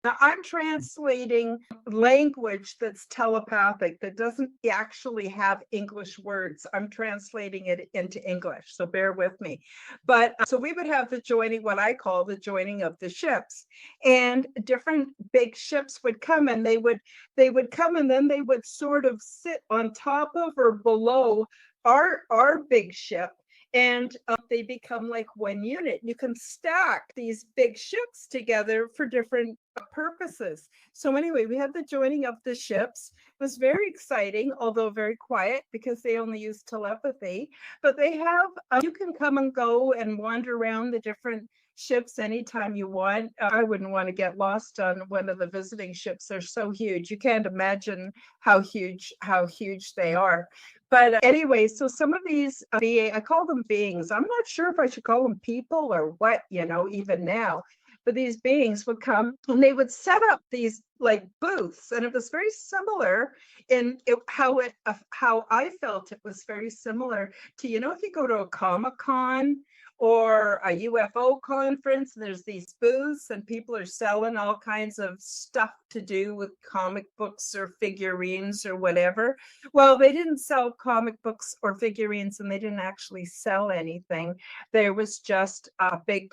Now, I'm translating language that's telepathic, that doesn't actually have English words. I'm translating it into English, so bear with me. But so we would have the joining, what I call the joining of the ships, and different big ships would come, and they would come, and then they would sort of sit on top of or below our big ship, and they become like one unit. You can stack these big ships together for different purposes. So anyway, we had the joining of the ships. It was very exciting, although very quiet because they only use telepathy. But they have you can come and go and wander around the different ships anytime you want. I wouldn't want to get lost on one of the visiting ships. They're so huge. You can't imagine how huge they are. But anyway, so some of these I call them beings. I'm not sure if I should call them people or what, even now. But these beings would come and they would set up these like booths, and it was very similar how I felt. It was very similar to, if you go to a Comic-Con or a UFO conference, and there's these booths and people are selling all kinds of stuff to do with comic books or figurines or whatever. Well, they didn't sell comic books or figurines, and they didn't actually sell anything. There was just a big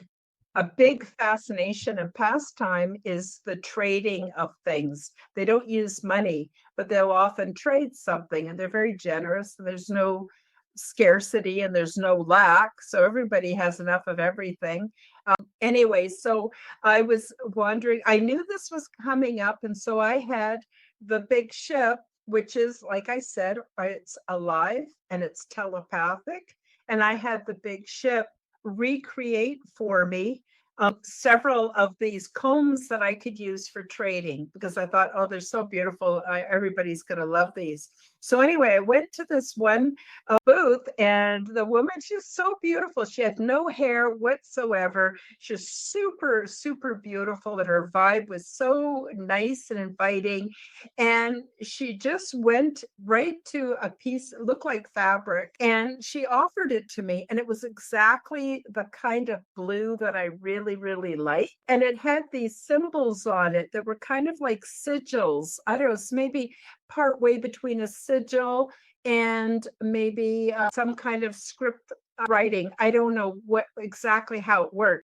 fascination and pastime is the trading of things. They don't use money, but they'll often trade something, and they're very generous, and there's no scarcity and there's no lack. So everybody has enough of everything. Anyway, so I was wondering, I knew this was coming up, and so I had the big ship, which is, like I said, it's alive and it's telepathic. And I had the big ship recreate for me several of these combs that I could use for trading, because I thought, oh, they're so beautiful. Everybody's going to love these. So anyway, I went to this one booth, and the woman, she's so beautiful. She had no hair whatsoever. She's super, super beautiful, and her vibe was so nice and inviting. And she just went right to a piece, it looked like fabric, and she offered it to me. And it was exactly the kind of blue that I really, really like. And it had these symbols on it that were kind of like sigils. I don't know, it's maybe part way between a sigil and maybe some kind of script writing. I don't know what exactly how it worked.